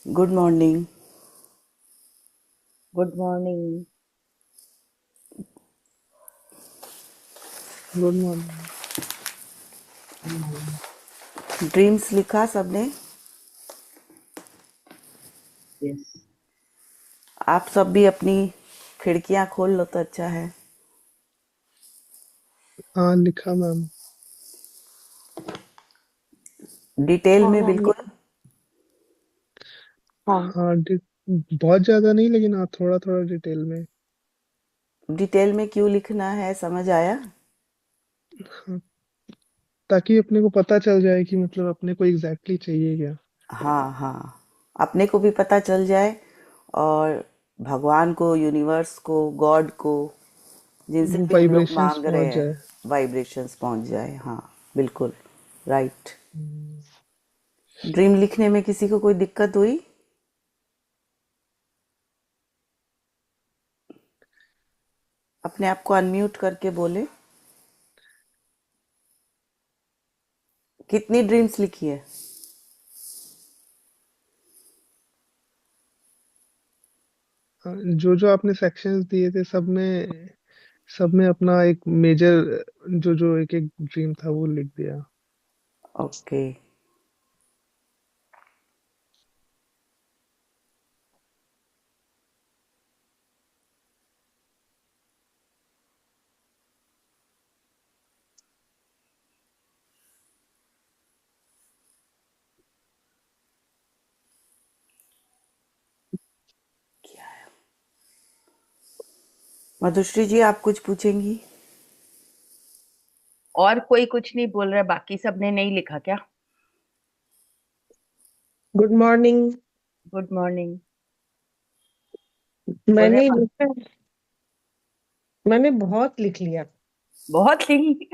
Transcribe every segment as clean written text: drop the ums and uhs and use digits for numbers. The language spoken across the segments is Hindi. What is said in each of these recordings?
Good morning. Good morning. Good morning. Dreams लिखा सबने? यस। आप सब भी अपनी खिड़कियां खोल लो तो अच्छा है। हाँ, लिखा मैम। डिटेल हाँ में मैम। बिल्कुल। हाँ। हाँ, बहुत ज्यादा नहीं, लेकिन हाँ, थोड़ा थोड़ा डिटेल में। डिटेल में क्यों लिखना है, समझ आया? हाँ, ताकि अपने को पता चल जाए कि मतलब अपने को एग्जैक्टली चाहिए क्या। हाँ हाँ, अपने को भी पता चल जाए और भगवान को, यूनिवर्स को, गॉड को, जिनसे वो भी हम लोग वाइब्रेशंस मांग रहे पहुंच हैं, जाए। वाइब्रेशंस पहुंच जाए। हाँ, बिल्कुल राइट। हम्म, ड्रीम लिखने में किसी को कोई दिक्कत हुई? अपने आप को अनम्यूट करके बोले। कितनी ड्रीम्स लिखी है? हाँ, जो जो आपने सेक्शंस दिए थे, सब में अपना एक मेजर, जो जो एक एक ड्रीम था वो लिख दिया। ओके। मधुश्री जी, आप कुछ पूछेंगी? और कोई कुछ नहीं बोल रहा, बाकी सबने नहीं लिखा क्या? Good morning. Good morning. बोल रहे मैंने हैं, लिखा, मैंने बहुत लिख लिया। बहुत लिखी।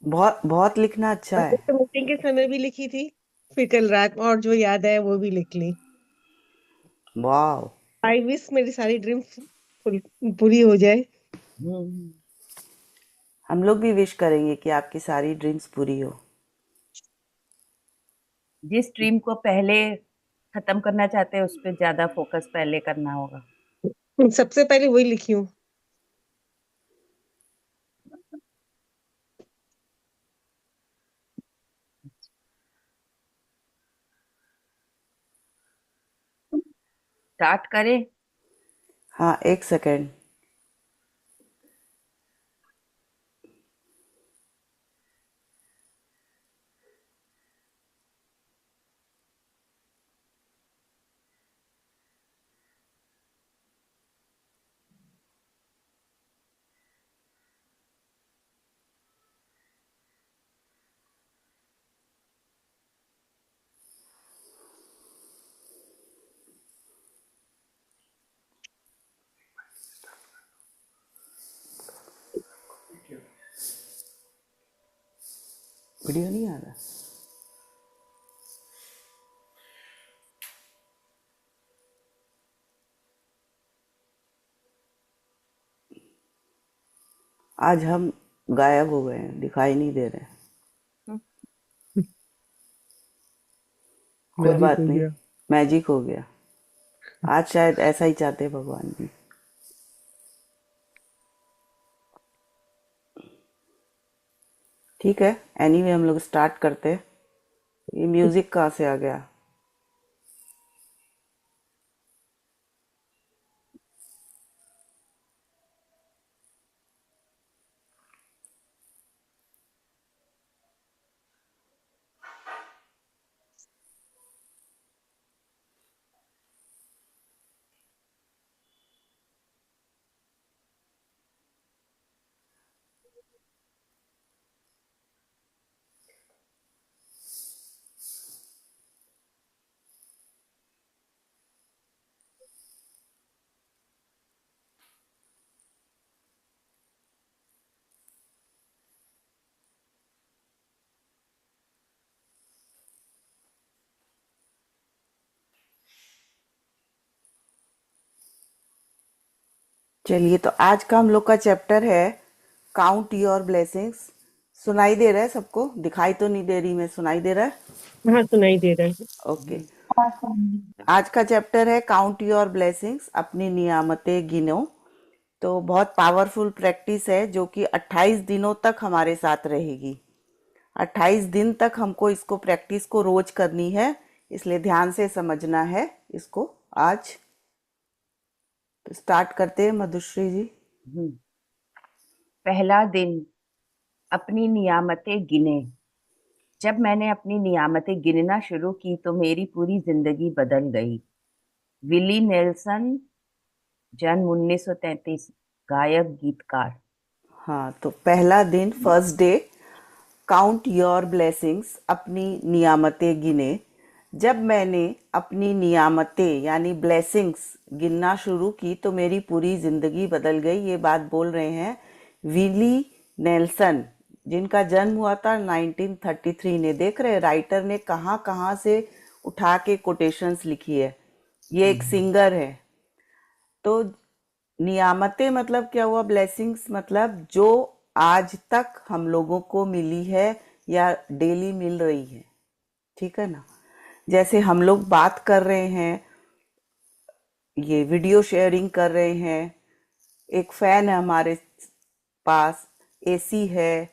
बहुत बहुत लिखना अच्छा पहले है। तो मीटिंग के समय भी लिखी थी, फिर कल रात में, और जो याद है वो भी लिख ली। वाह। आई विश मेरी सारी ड्रीम्स पूरी हो जाए। हम्म, हम लोग भी विश करेंगे कि आपकी सारी ड्रीम्स पूरी हो। जिस ड्रीम को पहले खत्म करना चाहते हैं उस पर ज्यादा फोकस पहले करना होगा। सबसे पहले वही लिखी हूँ। स्टार्ट करें। हाँ, एक सेकेंड। वीडियो नहीं आ रहा? आज हम गायब हो गए हैं, दिखाई नहीं दे रहे हैं। कोई मैजिक बात हो नहीं। गया। मैजिक हो गया। आज शायद ऐसा ही चाहते हैं भगवान जी। ठीक है, एनीवे हम लोग स्टार्ट करते हैं। ये म्यूजिक कहाँ से आ गया? चलिए, तो आज का हम लोग का चैप्टर है काउंट योर ब्लेसिंग्स। सुनाई दे रहा है सबको? दिखाई तो नहीं दे रही मैं, सुनाई दे रहा है? हाँ, सुनाई दे रहा है। ओके। आज का चैप्टर है काउंट योर ब्लेसिंग्स, अपनी नियामतें गिनो। तो बहुत पावरफुल प्रैक्टिस है जो कि 28 दिनों तक हमारे साथ रहेगी। 28 दिन तक हमको इसको प्रैक्टिस को रोज करनी है, इसलिए ध्यान से समझना है इसको आज। तो स्टार्ट करते हैं मधुश्री जी। हम्म, पहला दिन, अपनी नियामतें गिने। जब मैंने अपनी नियामतें गिनना शुरू की तो मेरी पूरी जिंदगी बदल गई। विली नेल्सन, जन्म 1933, गायक गीतकार। हाँ, तो पहला दिन, first day, count your blessings, अपनी नियामतें गिने। जब मैंने अपनी नियामतें यानी ब्लेसिंग्स गिनना शुरू की तो मेरी पूरी जिंदगी बदल गई। ये बात बोल रहे हैं विली नेल्सन, जिनका जन्म हुआ था 1933 ने। देख रहे राइटर ने कहाँ कहाँ से उठा के कोटेशंस लिखी है। ये एक सिंगर है। तो नियामतें मतलब क्या हुआ? ब्लेसिंग्स मतलब जो आज तक हम लोगों को मिली है या डेली मिल रही है, ठीक है ना। जैसे हम लोग बात कर रहे हैं, ये वीडियो शेयरिंग कर रहे हैं, एक फैन है हमारे पास, एसी है,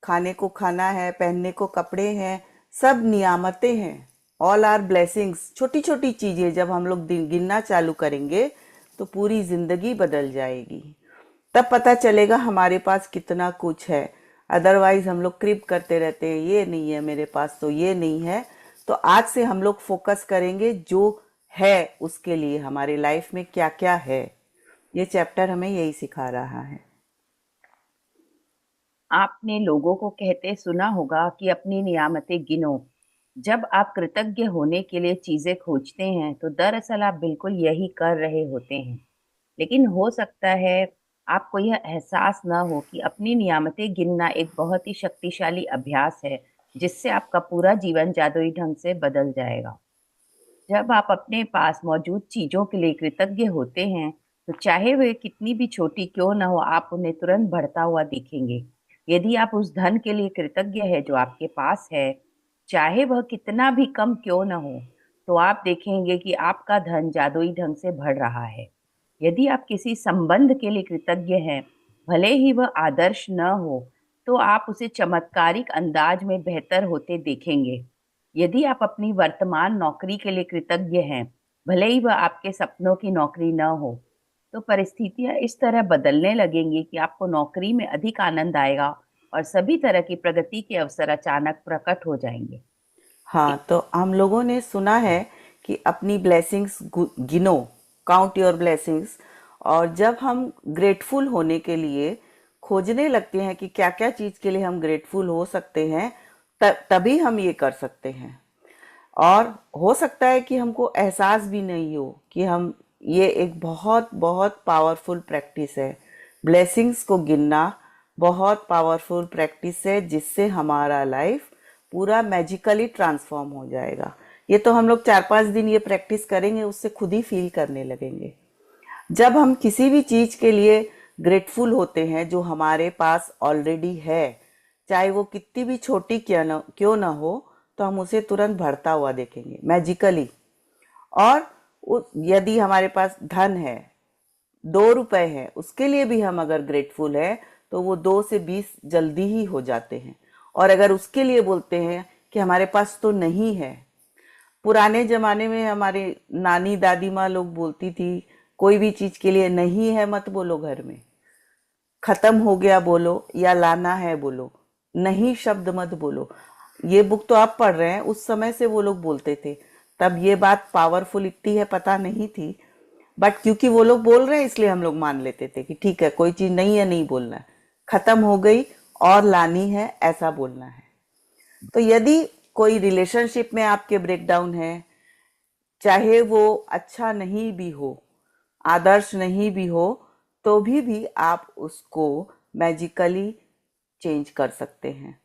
खाने को खाना है, पहनने को कपड़े हैं, सब नियामतें हैं। All are blessings. छोटी छोटी चीजें जब हम लोग गिनना चालू करेंगे तो पूरी जिंदगी बदल जाएगी। तब पता चलेगा हमारे पास कितना कुछ है। अदरवाइज हम लोग क्रिप करते रहते हैं, ये नहीं है मेरे पास, तो ये नहीं है। तो आज से हम लोग फोकस करेंगे जो है उसके लिए, हमारे लाइफ में क्या क्या है। ये चैप्टर हमें यही सिखा रहा है। आपने लोगों को कहते सुना होगा कि अपनी नियामतें गिनो। जब आप कृतज्ञ होने के लिए चीजें खोजते हैं तो दरअसल आप बिल्कुल यही कर रहे होते हैं। लेकिन हो सकता है आपको यह एहसास न हो कि अपनी नियामतें गिनना एक बहुत ही शक्तिशाली अभ्यास है, जिससे आपका पूरा जीवन जादुई ढंग से बदल जाएगा। जब आप अपने पास मौजूद चीजों के लिए कृतज्ञ होते हैं तो चाहे वे कितनी भी छोटी क्यों न हो, आप उन्हें तुरंत बढ़ता हुआ दिखेंगे। यदि आप उस धन के लिए कृतज्ञ है जो आपके पास है, चाहे वह कितना भी कम क्यों न हो, तो आप देखेंगे कि आपका धन जादुई ढंग से बढ़ रहा है। यदि आप किसी संबंध के लिए कृतज्ञ हैं, भले ही वह आदर्श न हो, तो आप उसे चमत्कारिक अंदाज में बेहतर होते देखेंगे। यदि आप अपनी वर्तमान नौकरी के लिए कृतज्ञ हैं, भले ही वह आपके सपनों की नौकरी न हो, तो परिस्थितियां इस तरह बदलने लगेंगी कि आपको नौकरी में अधिक आनंद आएगा और सभी तरह की प्रगति के अवसर अचानक प्रकट हो जाएंगे। हाँ, तो हम लोगों ने सुना है कि अपनी ब्लेसिंग्स गिनो, काउंट योर ब्लेसिंग्स। और जब हम ग्रेटफुल होने के लिए खोजने लगते हैं कि क्या क्या चीज़ के लिए हम ग्रेटफुल हो सकते हैं, तभी हम ये कर सकते हैं। और हो सकता है कि हमको एहसास भी नहीं हो कि हम, ये एक बहुत बहुत पावरफुल प्रैक्टिस है। ब्लेसिंग्स को गिनना बहुत पावरफुल प्रैक्टिस है, जिससे हमारा लाइफ पूरा मैजिकली ट्रांसफॉर्म हो जाएगा। ये तो हम लोग 4-5 दिन ये प्रैक्टिस करेंगे, उससे खुद ही फील करने लगेंगे। जब हम किसी भी चीज के लिए ग्रेटफुल होते हैं जो हमारे पास ऑलरेडी है, चाहे वो कितनी भी छोटी क्यों ना हो, तो हम उसे तुरंत बढ़ता हुआ देखेंगे मैजिकली। और यदि हमारे पास धन है, 2 रुपए है, उसके लिए भी हम अगर ग्रेटफुल है तो वो 2 से 20 जल्दी ही हो जाते हैं। और अगर उसके लिए बोलते हैं कि हमारे पास तो नहीं है, पुराने जमाने में हमारे नानी दादी माँ लोग बोलती थी, कोई भी चीज के लिए नहीं है मत बोलो घर में, खत्म हो गया बोलो या लाना है बोलो, नहीं शब्द मत बोलो। ये बुक तो आप पढ़ रहे हैं, उस समय से वो लोग बोलते थे। तब ये बात पावरफुल इतनी है पता नहीं थी, बट क्योंकि वो लोग बोल रहे हैं इसलिए हम लोग मान लेते थे कि ठीक है, कोई चीज नहीं है नहीं बोलना है, खत्म हो गई और लानी है ऐसा बोलना है। तो यदि कोई रिलेशनशिप में आपके ब्रेकडाउन है, चाहे वो अच्छा नहीं भी हो, आदर्श नहीं भी हो, तो भी आप उसको मैजिकली चेंज कर सकते हैं।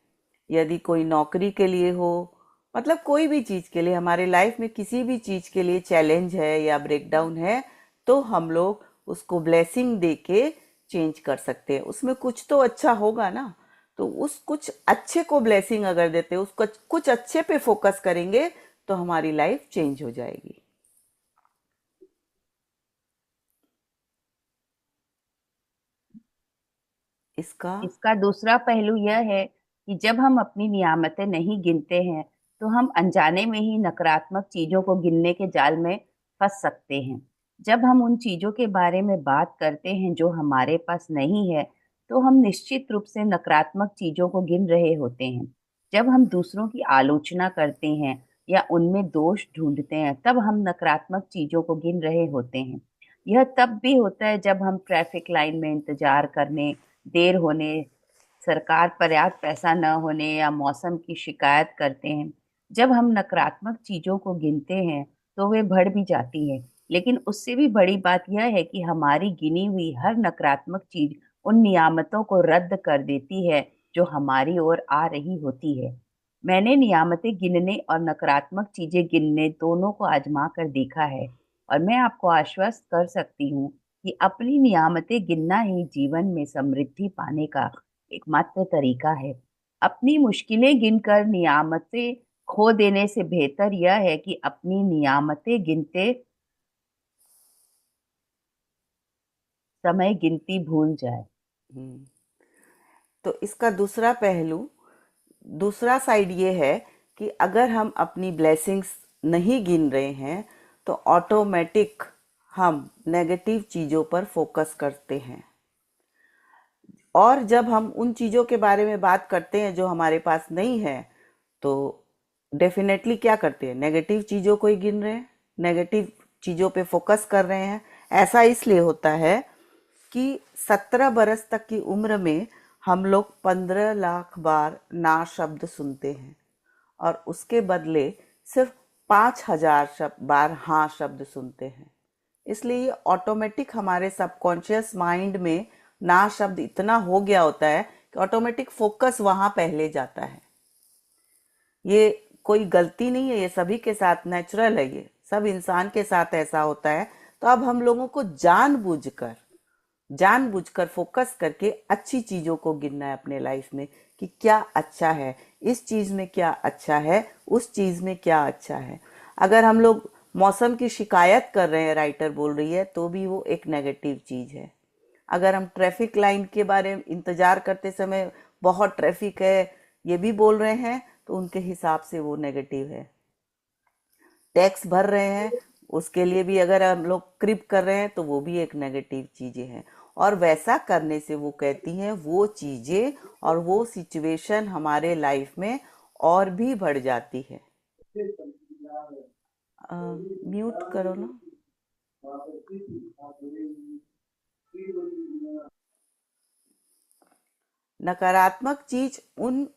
यदि कोई नौकरी के लिए हो, मतलब कोई भी चीज के लिए, हमारे लाइफ में किसी भी चीज के लिए चैलेंज है या ब्रेकडाउन है, तो हम लोग उसको ब्लेसिंग दे के चेंज कर सकते हैं। उसमें कुछ तो अच्छा होगा ना, तो उस कुछ अच्छे को ब्लेसिंग अगर देते हैं, उसको कुछ अच्छे पे फोकस करेंगे, तो हमारी लाइफ चेंज हो जाएगी। इसका इसका दूसरा पहलू यह है कि जब हम अपनी नियामतें नहीं गिनते हैं तो हम अनजाने में ही नकारात्मक चीजों को गिनने के जाल में फंस सकते हैं। जब हम उन चीजों के बारे में बात करते हैं जो हमारे पास नहीं है, तो हम निश्चित रूप से नकारात्मक चीजों को गिन रहे होते हैं। जब हम दूसरों की आलोचना करते हैं या उनमें दोष ढूंढते हैं, तब हम नकारात्मक चीजों को गिन रहे होते हैं। यह तब भी होता है जब हम ट्रैफिक लाइन में इंतजार करने, देर होने, सरकार पर्याप्त पैसा न होने या मौसम की शिकायत करते हैं। जब हम नकारात्मक चीजों को गिनते हैं तो वे बढ़ भी जाती है, लेकिन उससे भी बड़ी बात यह है कि हमारी गिनी हुई हर नकारात्मक चीज उन नियामतों को रद्द कर देती है जो हमारी ओर आ रही होती है। मैंने नियामतें गिनने और नकारात्मक चीजें गिनने दोनों को आजमा कर देखा है, और मैं आपको आश्वस्त कर सकती हूँ कि अपनी नियामतें गिनना ही जीवन में समृद्धि पाने का एकमात्र तरीका है। अपनी मुश्किलें गिनकर नियामतें खो देने से बेहतर यह है कि अपनी नियामतें गिनते समय गिनती भूल जाए। हम्म, तो इसका दूसरा पहलू, दूसरा साइड ये है कि अगर हम अपनी ब्लेसिंग्स नहीं गिन रहे हैं तो ऑटोमेटिक हम नेगेटिव चीज़ों पर फोकस करते हैं, और जब हम उन चीज़ों के बारे में बात करते हैं जो हमारे पास नहीं है तो डेफिनेटली क्या करते हैं, नेगेटिव चीज़ों को ही गिन रहे हैं, नेगेटिव चीज़ों पे फोकस कर रहे हैं। ऐसा इसलिए होता है कि 17 बरस तक की उम्र में हम लोग 15 लाख बार ना शब्द सुनते हैं और उसके बदले सिर्फ 5,000 बार हाँ शब्द सुनते हैं। इसलिए ये ऑटोमेटिक हमारे सबकॉन्शियस माइंड में ना शब्द इतना हो गया होता है कि ऑटोमेटिक फोकस वहां पहले जाता है। ये कोई गलती नहीं है, ये सभी के साथ नेचुरल है, ये सब इंसान के साथ ऐसा होता है। तो अब हम लोगों को जानबूझकर फोकस करके अच्छी चीजों को गिनना है अपने लाइफ में कि क्या अच्छा है, इस चीज में क्या अच्छा है, उस चीज में क्या अच्छा है। अगर हम लोग मौसम की शिकायत कर रहे हैं, राइटर बोल रही है, तो भी वो एक नेगेटिव चीज है। अगर हम ट्रैफिक लाइन के बारे में इंतजार करते समय बहुत ट्रैफिक है ये भी बोल रहे हैं तो उनके हिसाब से वो नेगेटिव है। टैक्स भर रहे हैं उसके लिए भी अगर हम लोग क्रिप कर रहे हैं तो वो भी एक नेगेटिव चीजें हैं। और वैसा करने से वो कहती हैं वो चीजें और वो सिचुएशन हमारे लाइफ में और भी बढ़ जाती है। म्यूट करो ना। नकारात्मक चीज उन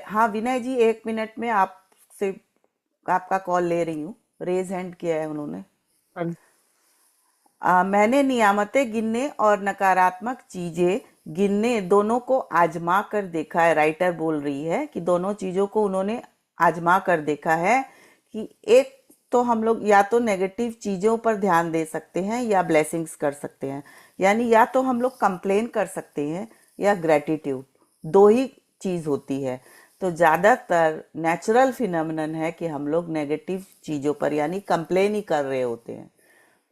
हाँ विनय जी, 1 मिनट में आपसे आपका कॉल ले रही हूँ, रेज हैंड किया है उन्होंने। हाँ मैंने नियामतें गिनने और नकारात्मक चीजें गिनने दोनों को आजमा कर देखा है। राइटर बोल रही है कि दोनों चीजों को उन्होंने आजमा कर देखा है कि एक तो हम लोग या तो नेगेटिव चीजों पर ध्यान दे सकते हैं या ब्लेसिंग्स कर सकते हैं, यानी या तो हम लोग कंप्लेन कर सकते हैं या ग्रेटिट्यूड, दो ही चीज होती है। तो ज्यादातर नेचुरल फिनोमिनन है कि हम लोग नेगेटिव चीजों पर यानी कंप्लेन ही कर रहे होते हैं,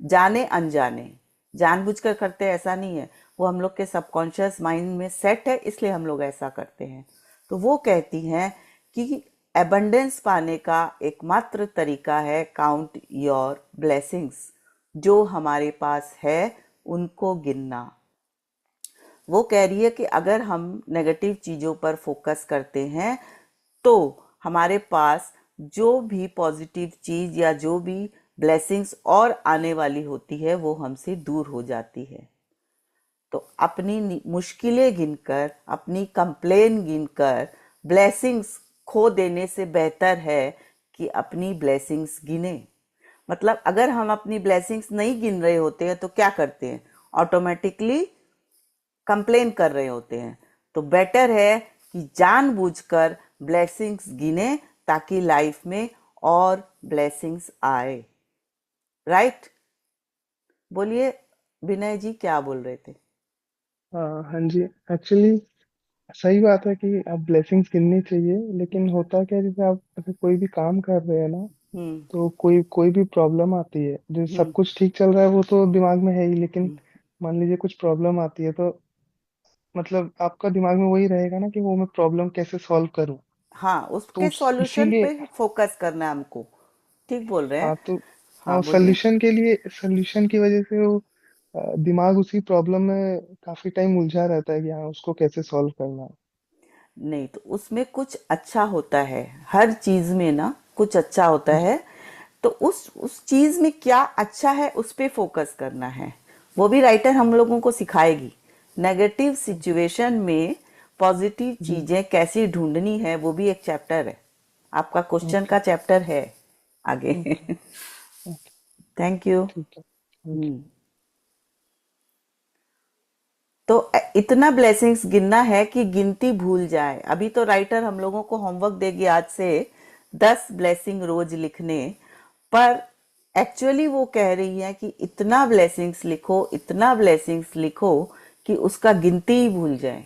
जाने अनजाने। जानबूझकर करते हैं ऐसा नहीं है, वो हम लोग के सबकॉन्शियस माइंड में सेट है इसलिए हम लोग ऐसा करते हैं। तो वो कहती हैं कि एबंडेंस पाने का एकमात्र तरीका है काउंट योर ब्लेसिंग्स, जो हमारे पास है उनको गिनना। वो कह रही है कि अगर हम नेगेटिव चीज़ों पर फोकस करते हैं तो हमारे पास जो भी पॉजिटिव चीज़ या जो भी ब्लेसिंग्स और आने वाली होती है वो हमसे दूर हो जाती है। तो अपनी मुश्किलें गिनकर, अपनी कंप्लेन गिनकर ब्लेसिंग्स खो देने से बेहतर है कि अपनी ब्लेसिंग्स गिने। मतलब अगर हम अपनी ब्लेसिंग्स नहीं गिन रहे होते हैं तो क्या करते हैं, ऑटोमेटिकली कंप्लेन कर रहे होते हैं। तो बेटर है कि जानबूझकर ब्लेसिंग्स गिने ताकि लाइफ में और ब्लेसिंग्स आए। राइट? बोलिए विनय जी, क्या बोल रहे थे? हाँ जी, एक्चुअली सही बात है कि आप ब्लेसिंग्स गिननी चाहिए, लेकिन होता क्या है, जैसे आप अगर कोई भी काम कर रहे हैं ना, हम्म। तो कोई कोई भी प्रॉब्लम आती है, जो सब हम्म। कुछ ठीक चल रहा है वो तो दिमाग में है ही, लेकिन हम्म। मान लीजिए कुछ प्रॉब्लम आती है, तो मतलब आपका दिमाग में वही रहेगा ना कि वो मैं प्रॉब्लम कैसे सॉल्व करूं। हाँ, तो उसके सॉल्यूशन इसीलिए, पे फोकस करना है हमको। ठीक बोल रहे हैं। हाँ तो, हाँ हाँ, बोलिए। सोल्यूशन के लिए, सोल्यूशन की वजह से वो दिमाग उसी प्रॉब्लम में काफी टाइम उलझा रहता है कि हाँ उसको कैसे सॉल्व करना है। नहीं, तो उसमें कुछ अच्छा होता है। हर चीज में ना कुछ अच्छा होता जी। है। तो उस चीज में क्या अच्छा है उस पे फोकस करना है। वो भी राइटर हम लोगों को सिखाएगी। नेगेटिव सिचुएशन में पॉजिटिव जी। चीजें कैसी ढूंढनी है, वो भी एक चैप्टर है। आपका क्वेश्चन ओके। का चैप्टर है आगे। ओके। ओके। Thank you. ठीक है। Thank hmm. तो इतना ब्लेसिंग्स गिनना है कि गिनती भूल जाए। अभी तो राइटर हम लोगों को होमवर्क देगी आज से 10 ब्लेसिंग रोज लिखने। पर एक्चुअली वो कह रही है कि इतना ब्लेसिंग्स लिखो, इतना ब्लेसिंग्स लिखो कि उसका गिनती ही भूल जाए।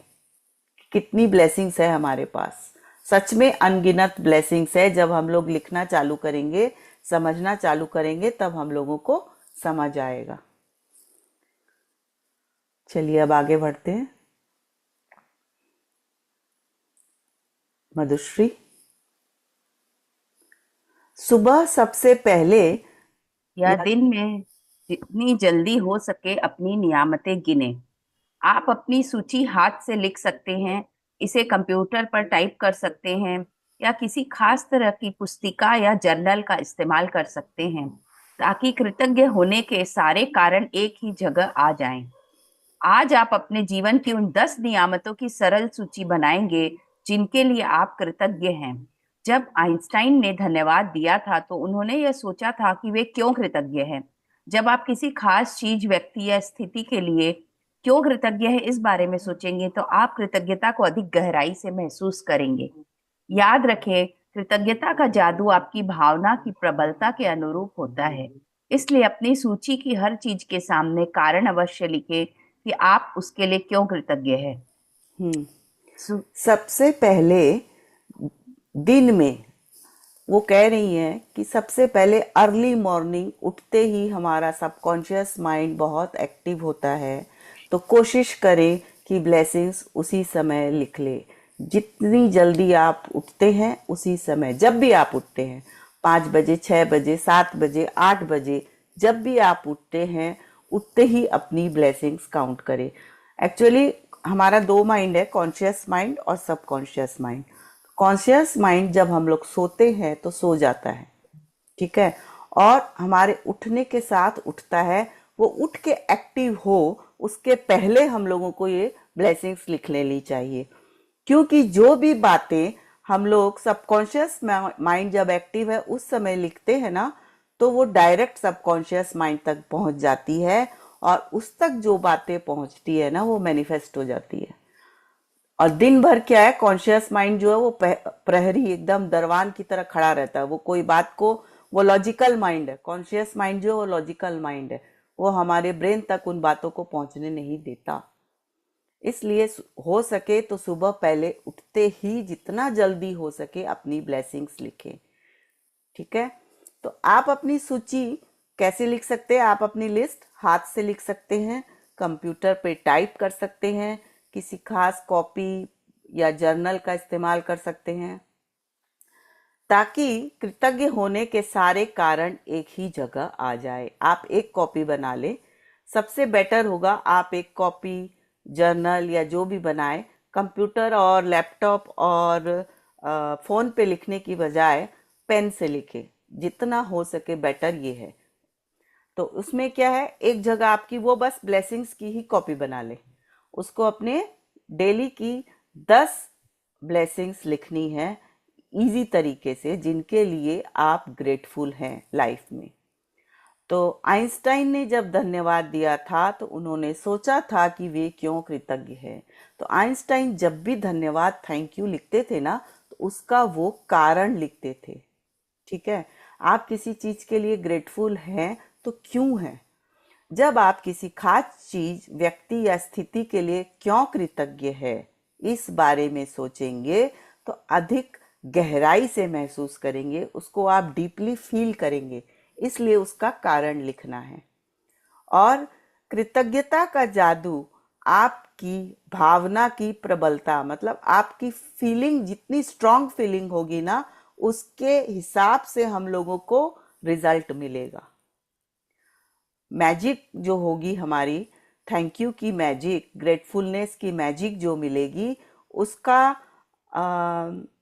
कितनी ब्लेसिंग्स है हमारे पास। सच में अनगिनत ब्लेसिंग्स है। जब हम लोग लिखना चालू करेंगे, समझना चालू करेंगे, तब हम लोगों को समझ आएगा। चलिए अब आगे बढ़ते हैं। मधुश्री। सुबह सबसे पहले या या दिन में जितनी जल्दी हो सके अपनी नियामतें गिने। आप अपनी सूची हाथ से लिख सकते हैं, इसे कंप्यूटर पर टाइप कर सकते हैं, या किसी खास तरह की पुस्तिका या जर्नल का इस्तेमाल कर सकते हैं, ताकि कृतज्ञ होने के सारे कारण एक ही जगह आ जाएं। आज आप अपने जीवन की उन 10 नियामतों की सरल सूची बनाएंगे जिनके लिए आप कृतज्ञ हैं। जब आइंस्टाइन ने धन्यवाद दिया था तो उन्होंने यह सोचा था कि वे क्यों कृतज्ञ हैं। जब आप किसी खास चीज, व्यक्ति या स्थिति के लिए क्यों कृतज्ञ है इस बारे में सोचेंगे तो आप कृतज्ञता को अधिक गहराई से महसूस करेंगे। याद रखें, कृतज्ञता का जादू आपकी भावना की प्रबलता के अनुरूप होता है। इसलिए अपनी सूची की हर चीज के सामने कारण अवश्य लिखें कि आप उसके लिए क्यों कृतज्ञ हैं। हम्म। सु- सबसे पहले दिन में वो कह रही हैं कि सबसे पहले अर्ली मॉर्निंग उठते ही हमारा सबकॉन्शियस माइंड बहुत एक्टिव होता है। तो कोशिश करें कि ब्लेसिंग्स उसी समय लिख ले। जितनी जल्दी आप उठते हैं उसी समय, जब भी आप उठते हैं, 5 बजे, 6 बजे, 7 बजे, 8 बजे, जब भी आप उठते हैं, उठते ही अपनी ब्लेसिंग्स काउंट करें। एक्चुअली हमारा दो माइंड है, कॉन्शियस माइंड और सबकॉन्शियस माइंड। कॉन्शियस माइंड जब हम लोग सोते हैं तो सो जाता है, ठीक है, और हमारे उठने के साथ उठता है। वो उठ के एक्टिव हो उसके पहले हम लोगों को ये ब्लेसिंग्स लिख लेनी चाहिए। क्योंकि जो भी बातें हम लोग सबकॉन्शियस माइंड जब एक्टिव है उस समय लिखते हैं ना, तो वो डायरेक्ट सबकॉन्शियस माइंड तक पहुंच जाती है। और उस तक जो बातें पहुंचती है ना, वो मैनिफेस्ट हो जाती है। और दिन भर क्या है, कॉन्शियस माइंड जो है वो प्रहरी एकदम दरवान की तरह खड़ा रहता है। वो कोई बात को, वो लॉजिकल माइंड है। कॉन्शियस माइंड जो है वो लॉजिकल माइंड है। वो हमारे ब्रेन तक उन बातों को पहुंचने नहीं देता। इसलिए हो सके तो सुबह पहले उठते ही जितना जल्दी हो सके अपनी ब्लेसिंग्स लिखें। ठीक है। तो आप अपनी सूची कैसे लिख सकते हैं? आप अपनी लिस्ट हाथ से लिख सकते हैं, कंप्यूटर पे टाइप कर सकते हैं, किसी खास कॉपी या जर्नल का इस्तेमाल कर सकते हैं, ताकि कृतज्ञ होने के सारे कारण एक ही जगह आ जाए। आप एक कॉपी बना ले, सबसे बेटर होगा आप एक कॉपी, जर्नल या जो भी बनाए, कंप्यूटर और लैपटॉप और फोन पे लिखने की बजाय पेन से लिखे। जितना हो सके बेटर ये है। तो उसमें क्या है, एक जगह आपकी वो बस ब्लेसिंग्स की ही कॉपी बना ले। उसको अपने डेली की 10 ब्लेसिंग्स लिखनी है, इजी तरीके से, जिनके लिए आप ग्रेटफुल हैं लाइफ में। तो आइंस्टाइन ने जब धन्यवाद दिया था तो उन्होंने सोचा था कि वे क्यों कृतज्ञ हैं। तो आइंस्टाइन जब भी धन्यवाद, थैंक यू लिखते थे ना, तो उसका वो कारण लिखते थे। ठीक है। आप किसी चीज के लिए ग्रेटफुल हैं तो क्यों हैं? जब आप किसी खास चीज, व्यक्ति या स्थिति के लिए क्यों कृतज्ञ है, इस बारे में सोचेंगे तो अधिक गहराई से महसूस करेंगे, उसको आप डीपली फील करेंगे, इसलिए उसका कारण लिखना है। और कृतज्ञता का जादू आपकी भावना की प्रबलता, मतलब आपकी फीलिंग जितनी स्ट्रांग फीलिंग होगी ना, उसके हिसाब से हम लोगों को रिजल्ट मिलेगा। मैजिक जो होगी हमारी, थैंक यू की मैजिक, ग्रेटफुलनेस की मैजिक जो मिलेगी, उसका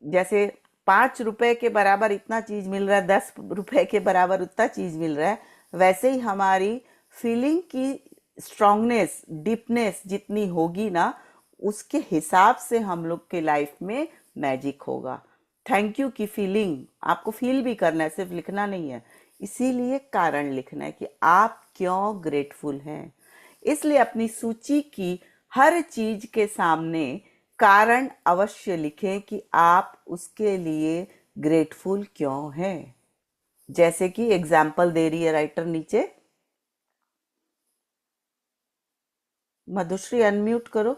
जैसे 5 रुपए के बराबर इतना चीज मिल रहा है, 10 रुपए के बराबर उतना चीज मिल रहा है, वैसे ही हमारी फीलिंग की स्ट्रांगनेस, डीपनेस जितनी होगी ना, उसके हिसाब से हम लोग के लाइफ में मैजिक होगा। थैंक यू की फीलिंग आपको फील भी करना है, सिर्फ लिखना नहीं है। इसीलिए कारण लिखना है कि आप क्यों ग्रेटफुल हैं। इसलिए अपनी सूची की हर चीज के सामने कारण अवश्य लिखें कि आप उसके लिए ग्रेटफुल क्यों हैं। जैसे कि एग्जाम्पल दे रही है राइटर नीचे। मधुश्री अनम्यूट करो।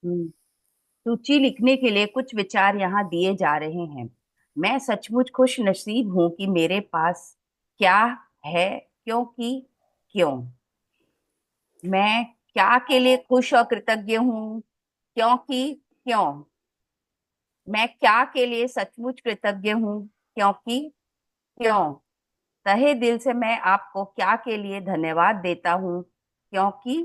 सूची लिखने के लिए कुछ विचार यहाँ दिए जा रहे हैं। मैं सचमुच खुश नसीब हूं कि मेरे पास क्या है, क्योंकि क्यों। मैं क्या के लिए खुश और कृतज्ञ हूं, क्योंकि क्यों। मैं क्या के लिए सचमुच कृतज्ञ हूं, क्योंकि क्यों। तहे दिल से मैं आपको क्या के लिए धन्यवाद देता हूं, क्योंकि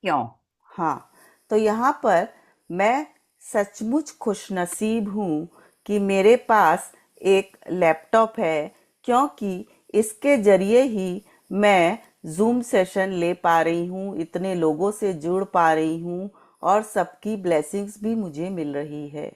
क्यों। हाँ, तो यहाँ पर मैं सचमुच खुशनसीब हूँ कि मेरे पास एक लैपटॉप है, क्योंकि इसके जरिए ही मैं जूम सेशन ले पा रही हूँ, इतने लोगों से जुड़ पा रही हूँ और सबकी ब्लेसिंग्स भी मुझे मिल रही है।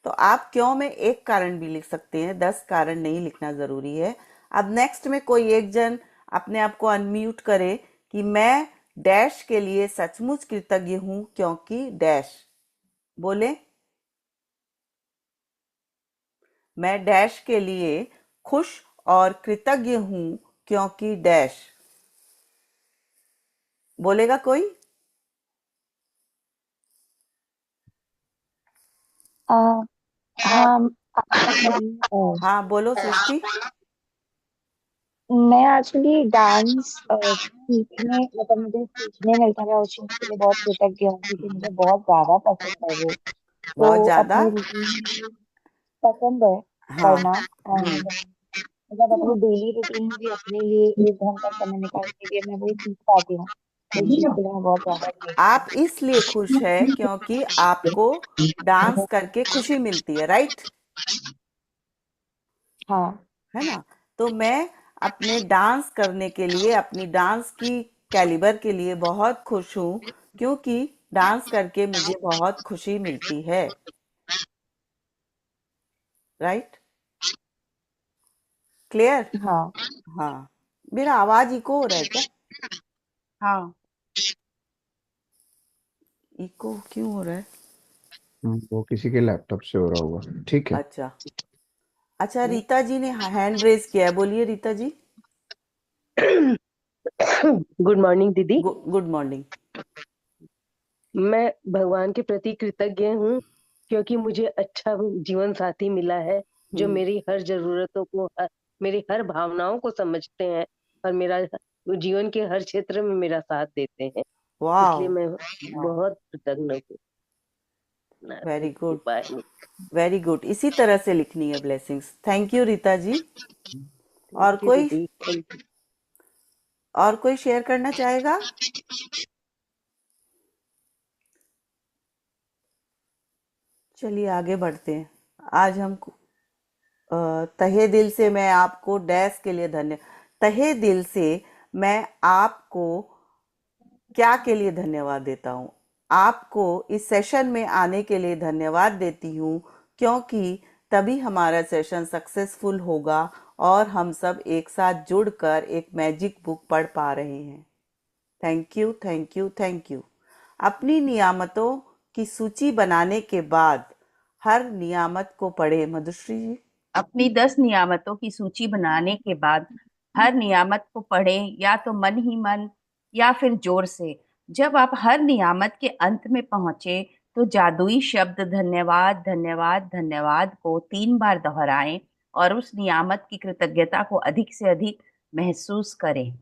तो आप क्यों में एक कारण भी लिख सकते हैं, 10 कारण नहीं लिखना जरूरी है। अब नेक्स्ट में कोई एक जन अपने आप को अनम्यूट करे कि मैं डैश के लिए सचमुच कृतज्ञ हूं क्योंकि डैश। बोले, मैं डैश के लिए खुश और कृतज्ञ हूं क्योंकि डैश। बोलेगा कोई? आ, हाँ। अ, हाँ बोलो सृष्टि। मैं एक्चुअली डांस सीखने, मतलब मुझे सीखने मिलता है उस चीज के लिए बहुत कृतज्ञ हूँ, क्योंकि मुझे बहुत ज्यादा पसंद है वो। बहुत तो ज्यादा। अपने रूटीन पसंद है हाँ। करना। हम्म। एंड मतलब अपनी डेली रूटीन में भी अपने लिए 1 घंटा समय निकाल के लिए मैं वो सीख पाती हूँ, तो इस चीज के लिए मैं बहुत ज्यादा आप grateful इसलिए खुश है क्योंकि आपको डांस हूँ। करके खुशी मिलती है, राइट? हाँ। है ना? तो मैं अपने डांस करने के लिए, अपनी डांस की कैलिबर के लिए बहुत खुश हूँ, क्योंकि डांस करके मुझे बहुत खुशी मिलती है, राइट? क्लियर? हाँ। हाँ। मेरा आवाज इको हो रहा है क्या? हाँ, इको क्यों हो रहा है? वो किसी के लैपटॉप से हो रहा होगा। ठीक है। अच्छा। अच्छा, रीता जी ने हैंड रेज किया है, बोलिए रीता जी। गुड मॉर्निंग दीदी। Good morning. मैं भगवान के प्रति कृतज्ञ हूँ, क्योंकि मुझे अच्छा जीवन साथी मिला है जो हम्म। मेरी हर जरूरतों को, मेरी हर भावनाओं को समझते हैं और मेरा जीवन के हर क्षेत्र में मेरा साथ देते हैं। इसलिए वाह। मैं बहुत कृतज्ञ हूँ। Very good. Bye. Very good, इसी तरह से लिखनी है blessings. Thank you Rita ji. और थैंक यू कोई, दीदी। और कोई शेयर करना चाहेगा? चलिए आगे बढ़ते हैं। आज हम तहे दिल से मैं आपको डैश के लिए धन्य, तहे दिल से मैं आपको क्या के लिए धन्यवाद देता हूँ। आपको इस सेशन में आने के लिए धन्यवाद देती हूँ, क्योंकि तभी हमारा सेशन सक्सेसफुल होगा और हम सब एक साथ जुड़कर एक मैजिक बुक पढ़ पा रहे हैं। Thank you, thank you, thank you. अपनी नियामतों की सूची बनाने के बाद हर नियामत को पढ़े। मधुश्री जी। अपनी 10 नियामतों की सूची बनाने के बाद हर नियामत को पढ़ें, या तो मन ही मन या फिर जोर से। जब आप हर नियामत के अंत में पहुंचे तो जादुई शब्द धन्यवाद धन्यवाद धन्यवाद को 3 बार दोहराएं और उस नियामत की कृतज्ञता को अधिक से अधिक महसूस करें।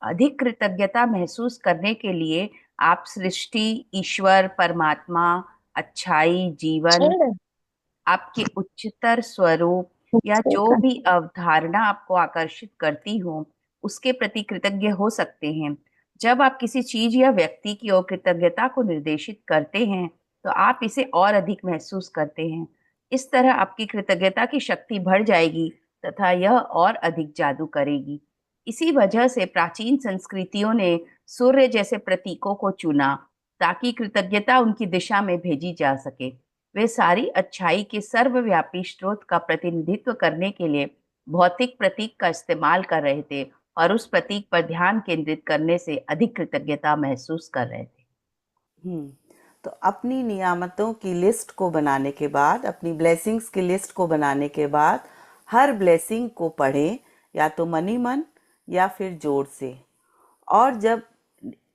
अधिक कृतज्ञता महसूस करने के लिए आप सृष्टि, ईश्वर, परमात्मा, अच्छाई, जीवन, आपके उच्चतर स्वरूप या जो भी अवधारणा आपको आकर्षित करती हो, उसके प्रति कृतज्ञ हो सकते हैं। जब आप किसी चीज या व्यक्ति की ओर कृतज्ञता को निर्देशित करते हैं, तो आप इसे और अधिक महसूस करते हैं। इस तरह आपकी कृतज्ञता की शक्ति बढ़ जाएगी तथा यह और अधिक जादू करेगी। इसी वजह से प्राचीन संस्कृतियों ने सूर्य जैसे प्रतीकों को चुना ताकि कृतज्ञता उनकी दिशा में भेजी जा सके। वे सारी अच्छाई के सर्वव्यापी स्रोत का प्रतिनिधित्व करने के लिए भौतिक प्रतीक का इस्तेमाल कर रहे थे और उस प्रतीक पर ध्यान केंद्रित करने से अधिक कृतज्ञता महसूस कर रहे थे। तो अपनी नियामतों की लिस्ट को बनाने के बाद, अपनी ब्लेसिंग्स की लिस्ट को बनाने के बाद हर ब्लेसिंग को पढ़ें, या तो मनी मन या फिर जोर से। और जब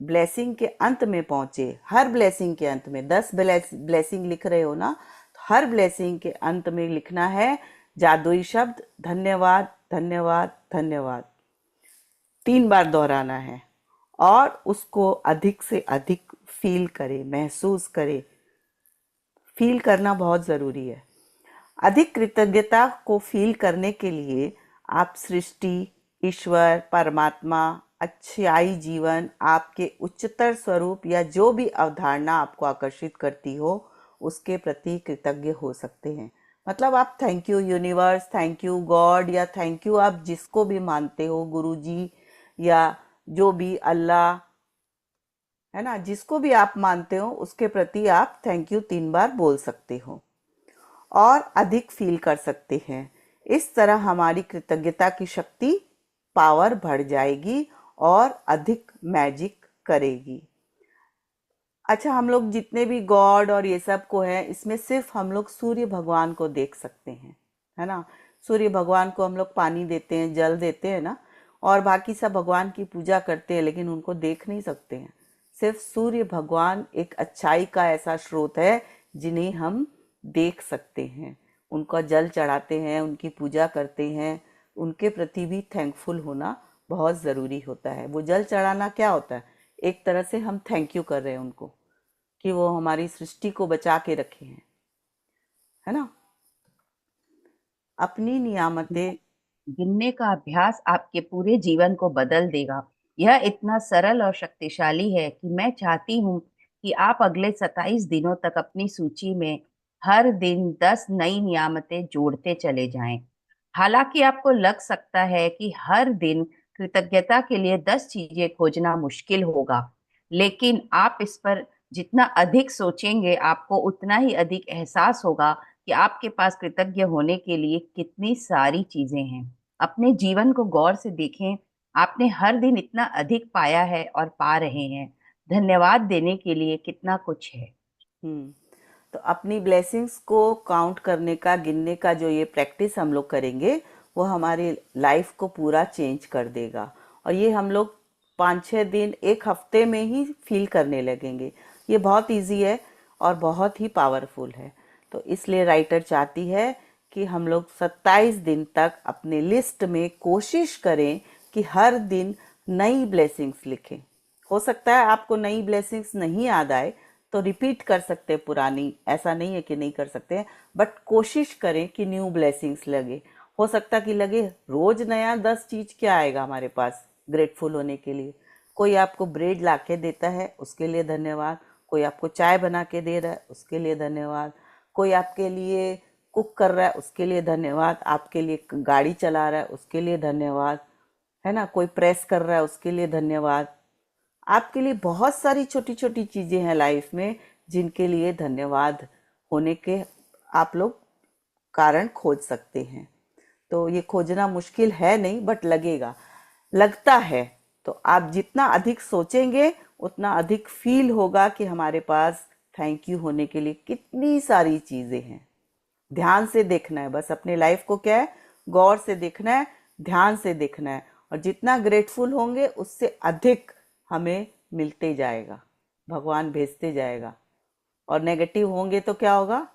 ब्लेसिंग के अंत में पहुंचे, हर ब्लेसिंग के अंत में 10 ब्लेसिंग लिख रहे हो ना, तो हर ब्लेसिंग के अंत में लिखना है जादुई शब्द धन्यवाद धन्यवाद धन्यवाद, 3 बार दोहराना है। और उसको अधिक से अधिक फील करें, महसूस करें। फील करना बहुत ज़रूरी है। अधिक कृतज्ञता को फील करने के लिए आप सृष्टि, ईश्वर, परमात्मा, अच्छाई, जीवन, आपके उच्चतर स्वरूप या जो भी अवधारणा आपको आकर्षित करती हो, उसके प्रति कृतज्ञ हो सकते हैं। मतलब आप thank you universe, thank you God, या थैंक यू आप जिसको भी मानते हो, गुरुजी या जो भी अल्लाह है ना, जिसको भी आप मानते हो उसके प्रति आप थैंक यू 3 बार बोल सकते हो और अधिक फील कर सकते हैं। इस तरह हमारी कृतज्ञता की शक्ति, पावर बढ़ जाएगी और अधिक मैजिक करेगी। अच्छा, हम लोग जितने भी गॉड और ये सब को है, इसमें सिर्फ हम लोग सूर्य भगवान को देख सकते हैं, है ना। सूर्य भगवान को हम लोग पानी देते हैं, जल देते हैं ना, और बाकी सब भगवान की पूजा करते हैं, लेकिन उनको देख नहीं सकते हैं। सिर्फ सूर्य भगवान एक अच्छाई का ऐसा स्रोत है जिन्हें हम देख सकते हैं, उनका जल चढ़ाते हैं, उनकी पूजा करते हैं। उनके प्रति भी थैंकफुल होना बहुत ज़रूरी होता है। वो जल चढ़ाना क्या होता है? एक तरह से हम थैंक यू कर रहे हैं उनको कि वो हमारी सृष्टि को बचा के रखे हैं, है ना। अपनी नियामतें गिनने का अभ्यास आपके पूरे जीवन को बदल देगा। यह इतना सरल और शक्तिशाली है कि मैं चाहती हूँ कि आप अगले 27 दिनों तक अपनी सूची में हर दिन 10 नई नियामतें जोड़ते चले जाएं। हालांकि आपको लग सकता है कि हर दिन कृतज्ञता के लिए 10 चीजें खोजना मुश्किल होगा, लेकिन आप इस पर जितना अधिक सोचेंगे, आपको उतना ही अधिक एहसास होगा कि आपके पास कृतज्ञ होने के लिए कितनी सारी चीजें हैं। अपने जीवन को गौर से देखें, आपने हर दिन इतना अधिक पाया है और पा रहे हैं। धन्यवाद देने के लिए कितना कुछ है। तो अपनी ब्लेसिंग्स को काउंट करने का, गिनने का जो ये प्रैक्टिस हम लोग करेंगे, वो हमारी लाइफ को पूरा चेंज कर देगा। और ये हम लोग 5-6 दिन, 1 हफ्ते में ही फील करने लगेंगे। ये बहुत इजी है और बहुत ही पावरफुल है। तो इसलिए राइटर चाहती है कि हम लोग 27 दिन तक अपने लिस्ट में कोशिश करें कि हर दिन नई ब्लेसिंग्स लिखें। हो सकता है आपको नई ब्लेसिंग्स नहीं याद आए तो रिपीट कर सकते हैं पुरानी, ऐसा नहीं है कि नहीं कर सकते हैं, बट कोशिश करें कि न्यू ब्लेसिंग्स लगे। हो सकता कि लगे रोज नया 10 चीज क्या आएगा हमारे पास ग्रेटफुल होने के लिए। कोई आपको ब्रेड ला के देता है, उसके लिए धन्यवाद। कोई आपको चाय बना के दे रहा है, उसके लिए धन्यवाद। कोई आपके लिए कुक कर रहा है, उसके लिए धन्यवाद। आपके लिए गाड़ी चला रहा है, उसके लिए धन्यवाद, है ना। कोई प्रेस कर रहा है, उसके लिए धन्यवाद। आपके लिए बहुत सारी छोटी छोटी चीजें हैं लाइफ में जिनके लिए धन्यवाद होने के आप लोग कारण खोज सकते हैं। तो ये खोजना मुश्किल है नहीं, बट लगता है। तो आप जितना अधिक सोचेंगे उतना अधिक फील होगा कि हमारे पास थैंक यू होने के लिए कितनी सारी चीजें हैं। ध्यान से देखना है, बस अपने लाइफ को क्या है, गौर से देखना है, ध्यान से देखना है। और जितना ग्रेटफुल होंगे उससे अधिक हमें मिलते जाएगा, भगवान भेजते जाएगा। और नेगेटिव होंगे तो क्या होगा,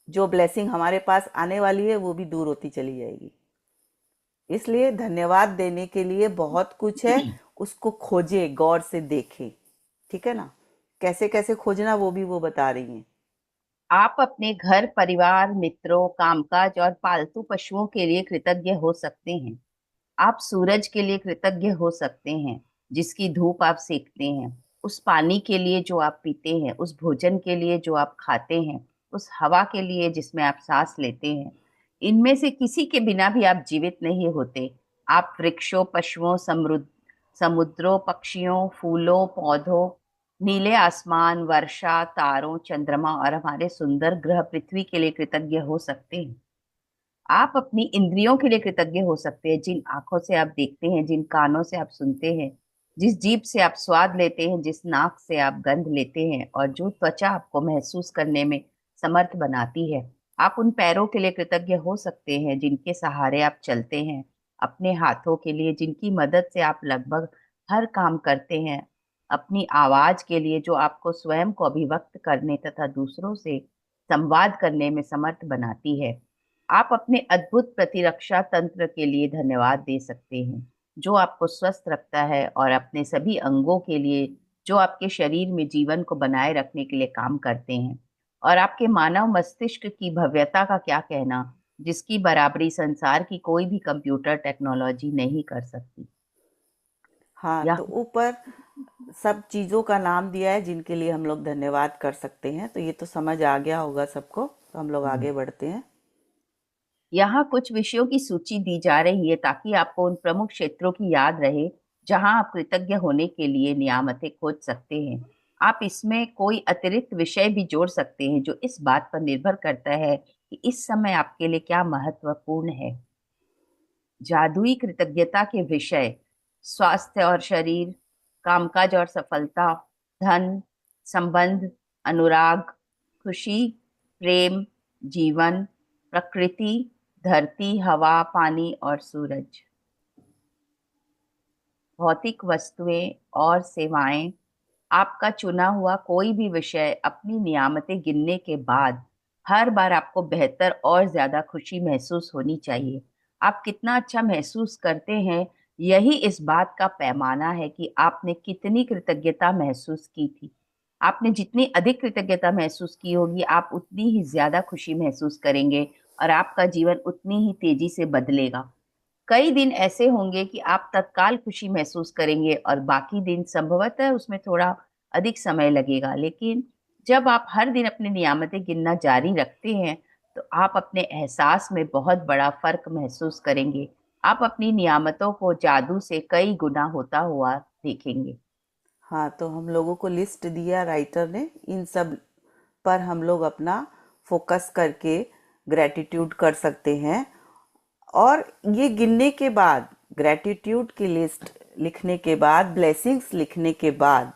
जो ब्लेसिंग हमारे पास आने वाली है वो भी दूर होती चली जाएगी। इसलिए धन्यवाद देने के लिए बहुत कुछ है, उसको खोजे, गौर से देखें। ठीक है ना? कैसे कैसे खोजना वो भी वो बता रही हैं। आप अपने घर, परिवार, मित्रों, कामकाज और पालतू पशुओं के लिए कृतज्ञ हो सकते हैं। आप सूरज के लिए कृतज्ञ हो सकते हैं जिसकी धूप आप सेकते हैं, उस पानी के लिए जो आप पीते हैं, उस भोजन के लिए जो आप खाते हैं, उस हवा के लिए जिसमें आप सांस लेते हैं। इनमें से किसी के बिना भी आप जीवित नहीं होते। आप वृक्षों, पशुओं, समुद्रों, पक्षियों, फूलों, पौधों, नीले आसमान, वर्षा, तारों, चंद्रमा और हमारे सुंदर ग्रह पृथ्वी के लिए कृतज्ञ हो सकते हैं। आप अपनी इंद्रियों के लिए कृतज्ञ हो सकते हैं, जिन आंखों से आप देखते हैं, जिन कानों से आप सुनते हैं, जिस जीभ से आप स्वाद लेते हैं, जिस नाक से आप गंध लेते हैं और जो त्वचा आपको महसूस करने में समर्थ बनाती है। आप उन पैरों के लिए कृतज्ञ हो सकते हैं जिनके सहारे आप चलते हैं, अपने हाथों के लिए जिनकी मदद से आप लगभग हर काम करते हैं, अपनी आवाज के लिए जो आपको स्वयं को अभिव्यक्त करने तथा दूसरों से संवाद करने में समर्थ बनाती है। आप अपने अद्भुत प्रतिरक्षा तंत्र के लिए धन्यवाद दे सकते हैं जो आपको स्वस्थ रखता है, और अपने सभी अंगों के लिए जो आपके शरीर में जीवन को बनाए रखने के लिए काम करते हैं। और आपके मानव मस्तिष्क की भव्यता का क्या कहना, जिसकी बराबरी संसार की कोई भी कंप्यूटर टेक्नोलॉजी नहीं कर सकती। हाँ, यह तो ऊपर सब चीज़ों का नाम दिया है जिनके लिए हम लोग धन्यवाद कर सकते हैं। तो ये तो समझ आ गया होगा सबको, तो हम लोग आगे बढ़ते हैं। यहाँ कुछ विषयों की सूची दी जा रही है ताकि आपको उन प्रमुख क्षेत्रों की याद रहे जहां आप कृतज्ञ होने के लिए नियामतें खोज सकते हैं। आप इसमें कोई अतिरिक्त विषय भी जोड़ सकते हैं जो इस बात पर निर्भर करता है कि इस समय आपके लिए क्या महत्वपूर्ण है। जादुई कृतज्ञता के विषय: स्वास्थ्य और शरीर, कामकाज और सफलता, धन, संबंध, अनुराग, खुशी, प्रेम, जीवन, प्रकृति, धरती, हवा, पानी और सूरज, भौतिक वस्तुएं और सेवाएं। आपका चुना हुआ कोई भी विषय अपनी नियामतें गिनने के बाद हर बार आपको बेहतर और ज्यादा खुशी महसूस होनी चाहिए। आप कितना अच्छा महसूस करते हैं, यही इस बात का पैमाना है कि आपने कितनी कृतज्ञता महसूस की थी। आपने जितनी अधिक कृतज्ञता महसूस की होगी, आप उतनी ही ज्यादा खुशी महसूस करेंगे और आपका जीवन उतनी ही तेजी से बदलेगा। कई दिन ऐसे होंगे कि आप तत्काल खुशी महसूस करेंगे और बाकी दिन संभवतः उसमें थोड़ा अधिक समय लगेगा, लेकिन जब आप हर दिन अपनी नियामतें गिनना जारी रखते हैं तो आप अपने एहसास में बहुत बड़ा फर्क महसूस करेंगे। आप अपनी नियामतों को जादू से कई गुना होता हुआ देखेंगे। हाँ, तो हम लोगों को लिस्ट दिया राइटर ने, इन सब पर हम लोग अपना फोकस करके ग्रेटिट्यूड कर सकते हैं। और ये गिनने के बाद, ग्रेटिट्यूड की लिस्ट लिखने के बाद, ब्लेसिंग्स लिखने के बाद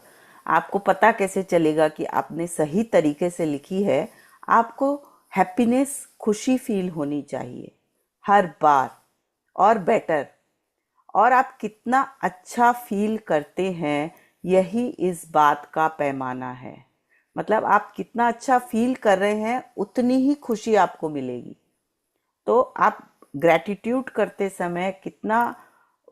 आपको पता कैसे चलेगा कि आपने सही तरीके से लिखी है? आपको हैप्पीनेस, खुशी फील होनी चाहिए हर बार, और बेटर। और आप कितना अच्छा फील करते हैं, यही इस बात का पैमाना है। मतलब आप कितना अच्छा फील कर रहे हैं, उतनी ही खुशी आपको मिलेगी। तो आप ग्रैटिट्यूड करते समय कितना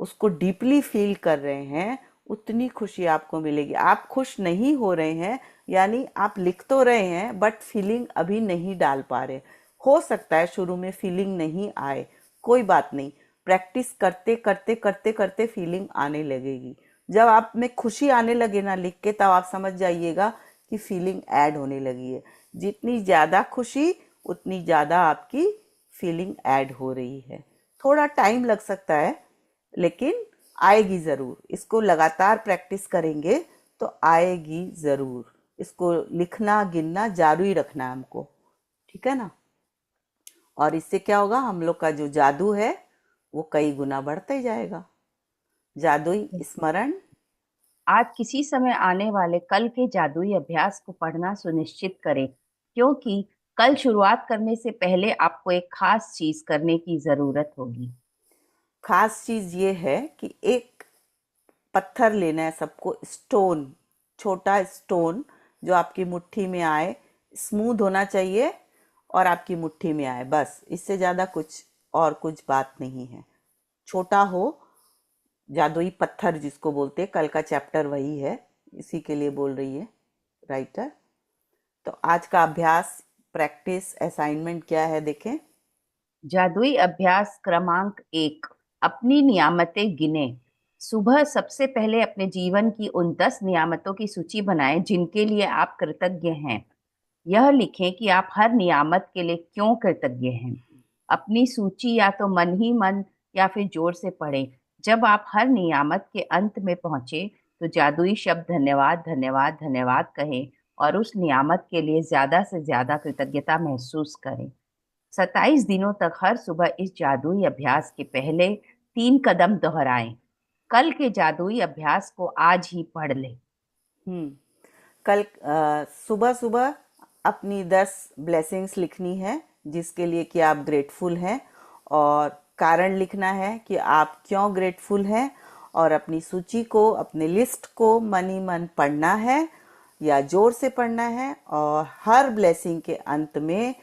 उसको डीपली फील कर रहे हैं, उतनी खुशी आपको मिलेगी। आप खुश नहीं हो रहे हैं, यानी आप लिख तो रहे हैं बट फीलिंग अभी नहीं डाल पा रहे। हो सकता है शुरू में फीलिंग नहीं आए, कोई बात नहीं, प्रैक्टिस करते करते करते करते फीलिंग आने लगेगी। जब आप में खुशी आने लगे ना लिख के, तब आप समझ जाइएगा कि फीलिंग ऐड होने लगी है। जितनी ज़्यादा खुशी, उतनी ज़्यादा आपकी फीलिंग ऐड हो रही है। थोड़ा टाइम लग सकता है, लेकिन आएगी ज़रूर। इसको लगातार प्रैक्टिस करेंगे तो आएगी ज़रूर। इसको लिखना, गिनना जारी ही रखना है हमको, ठीक है ना? और इससे क्या होगा, हम लोग का जो जादू है वो कई गुना बढ़ता ही जाएगा। जादुई स्मरण। आज किसी समय आने वाले कल के जादुई अभ्यास को पढ़ना सुनिश्चित करें, क्योंकि कल शुरुआत करने से पहले आपको एक खास चीज करने की जरूरत होगी। खास चीज़ ये है कि एक पत्थर लेना है सबको, स्टोन, छोटा स्टोन जो आपकी मुट्ठी में आए, स्मूथ होना चाहिए और आपकी मुट्ठी में आए, बस। इससे ज़्यादा कुछ बात नहीं है। छोटा हो, जादुई पत्थर जिसको बोलते हैं, कल का चैप्टर वही है, इसी के लिए बोल रही है राइटर। तो आज का अभ्यास, प्रैक्टिस, असाइनमेंट क्या है देखें। जादुई अभ्यास क्रमांक 1, अपनी नियामतें गिने। सुबह सबसे पहले अपने जीवन की उन 10 नियामतों की सूची बनाएं जिनके लिए आप कृतज्ञ हैं। यह लिखें कि आप हर नियामत के लिए क्यों कृतज्ञ हैं। अपनी सूची या तो मन ही मन या फिर जोर से पढ़ें। जब आप हर नियामत के अंत में पहुंचे तो जादुई शब्द धन्यवाद धन्यवाद धन्यवाद कहें और उस नियामत के लिए ज्यादा से ज्यादा कृतज्ञता महसूस करें। 27 दिनों तक हर सुबह इस जादुई अभ्यास के पहले 3 कदम दोहराएं। कल के जादुई अभ्यास को आज ही पढ़ लें। कल सुबह सुबह अपनी 10 ब्लेसिंग्स लिखनी है जिसके लिए कि आप ग्रेटफुल हैं, और कारण लिखना है कि आप क्यों ग्रेटफुल हैं, और अपनी सूची को, अपने लिस्ट को मन ही मन पढ़ना है या जोर से पढ़ना है, और हर ब्लेसिंग के अंत में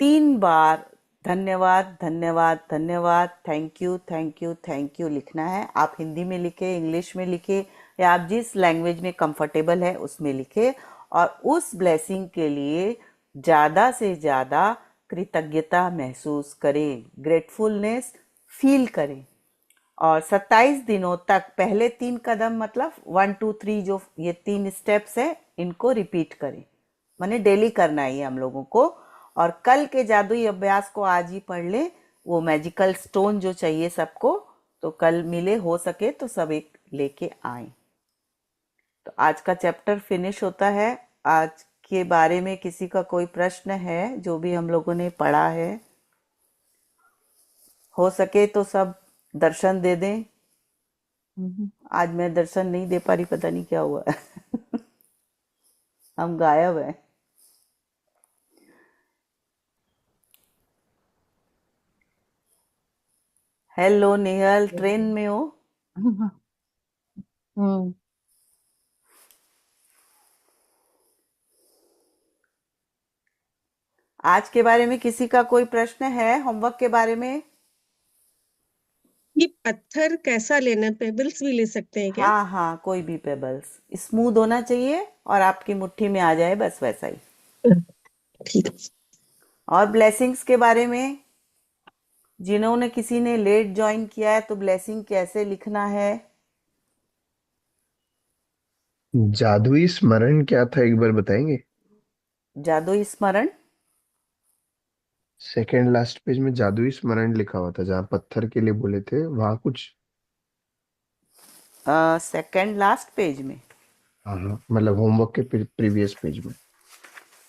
3 बार धन्यवाद धन्यवाद धन्यवाद, thank you thank you thank you लिखना है। आप हिंदी में लिखे, इंग्लिश में लिखे, या आप जिस लैंग्वेज में कंफर्टेबल है उसमें लिखे, और उस ब्लेसिंग के लिए ज़्यादा से ज़्यादा कृतज्ञता महसूस करें, ग्रेटफुलनेस फील करें। और 27 दिनों तक पहले 3 कदम, मतलब 1 2 3, जो ये 3 स्टेप्स हैं, इनको रिपीट करें। माने डेली करना है ये हम लोगों को। और कल के जादुई अभ्यास को आज ही पढ़ ले। वो मैजिकल स्टोन जो चाहिए सबको, तो कल मिले, हो सके तो सब एक लेके आए। तो आज का चैप्टर फिनिश होता है। आज के बारे में किसी का कोई प्रश्न है जो भी हम लोगों ने पढ़ा है? हो सके तो सब दर्शन दे दें। आज मैं दर्शन नहीं दे पा रही, पता नहीं क्या हुआ हम गायब हैं। हेलो नेहल, ट्रेन में हो? हम्म आज के बारे में किसी का कोई प्रश्न है? होमवर्क के बारे में? ये पत्थर कैसा लेना, पेबल्स भी ले सकते हैं क्या? हाँ हाँ, कोई भी पेबल्स, स्मूथ होना चाहिए और आपकी मुट्ठी में आ जाए, बस वैसा ही। ठीक है। और ब्लेसिंग्स के बारे में, जिन्होंने, किसी ने लेट ज्वाइन किया है, तो ब्लेसिंग कैसे लिखना है? जादुई स्मरण क्या था, एक बार बताएंगे? जादुई स्मरण सेकेंड लास्ट पेज में जादुई स्मरण लिखा हुआ था, जहाँ पत्थर के लिए बोले थे, वहां कुछ। सेकंड लास्ट पेज में, हाँ हाँ, मतलब होमवर्क के प्रीवियस पेज में।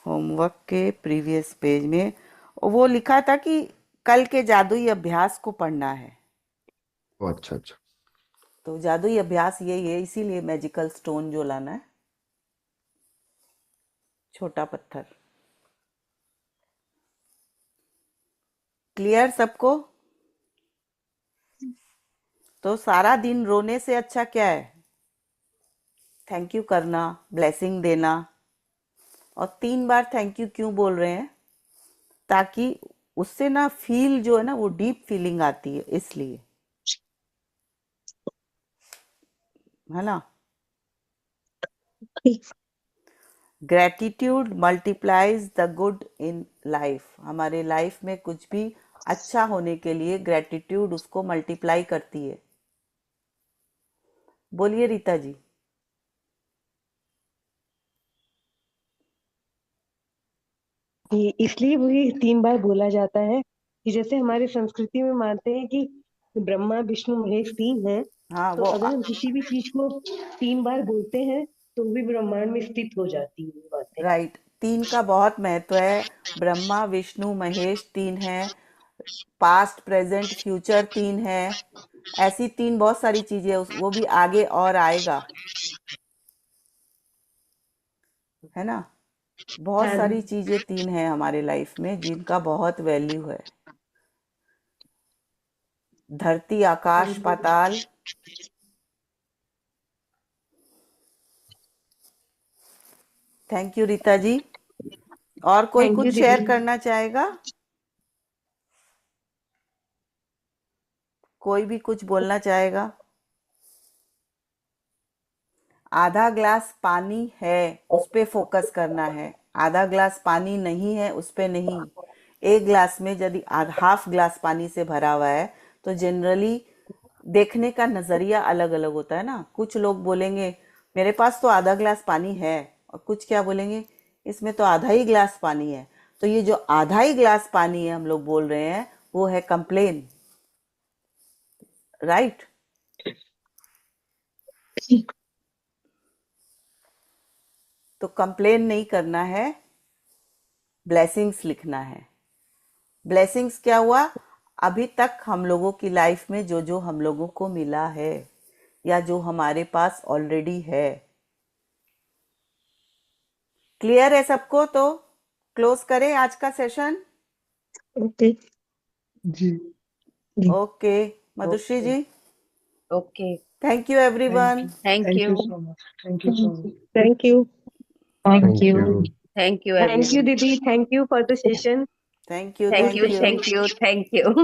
होमवर्क के प्रीवियस पेज में वो लिखा था कि कल के जादुई अभ्यास को पढ़ना है। ओ अच्छा अच्छा। तो जादुई अभ्यास यही है, इसीलिए मैजिकल स्टोन जो लाना है, छोटा पत्थर। क्लियर सबको? तो सारा दिन रोने से अच्छा क्या है? थैंक यू करना, ब्लेसिंग देना। और 3 बार थैंक यू क्यों बोल रहे हैं? ताकि उससे ना फील जो है ना, वो डीप फीलिंग आती है, इसलिए, है ना। Gratitude multiplies the good in life. हमारे लाइफ में कुछ भी अच्छा होने के लिए ग्रेटिट्यूड उसको मल्टीप्लाई करती है। बोलिए रीता जी। इसलिए वही 3 बार बोला जाता है कि जैसे हमारे संस्कृति में मानते हैं कि ब्रह्मा विष्णु महेश 3 हैं, हाँ, तो वो अगर हम किसी भी चीज को 3 बार बोलते हैं तो भी ब्रह्मांड में स्थित हो जाती है ये बातें। राइट, 3 का बहुत महत्व है। ब्रह्मा विष्णु महेश 3 है, पास्ट प्रेजेंट फ्यूचर 3 है। ऐसी 3 बहुत सारी चीजें, वो भी आगे और आएगा, है ना। बहुत हाँ सारी चीजें 3 है हमारे लाइफ में जिनका बहुत वैल्यू है। धरती, आकाश, पाताल। Thank you Rita ji. और कोई थैंक यू कुछ शेयर दीदी। करना चाहेगा? कोई भी कुछ बोलना चाहेगा? आधा ग्लास पानी है उस पे फोकस करना है, आधा ग्लास पानी नहीं है उस पे नहीं। एक ग्लास में यदि हाफ ग्लास पानी से भरा हुआ है तो जनरली देखने का नजरिया अलग अलग होता है ना। कुछ लोग बोलेंगे मेरे पास तो आधा ग्लास पानी है, और कुछ क्या बोलेंगे इसमें तो आधा ही ग्लास पानी है। तो ये जो आधा ही ग्लास पानी है हम लोग बोल रहे हैं वो है कंप्लेन, राइट? तो कंप्लेन नहीं करना है, ब्लेसिंग्स लिखना है। ब्लेसिंग्स क्या हुआ? अभी तक हम लोगों की लाइफ में जो जो हम लोगों को मिला है या जो हमारे पास ऑलरेडी है। क्लियर है सबको? तो क्लोज करें आज का सेशन। ओके जी। जी। Okay Madhushree okay. जी, okay, thank you thank everyone. You. Thank thank you, you so much. Thank you so much. Thank you. Thank thank you. You. Thank you thank you everyone, दीदी, thank you for the session. Thank you, thank thank you, you. Thank you, thank you.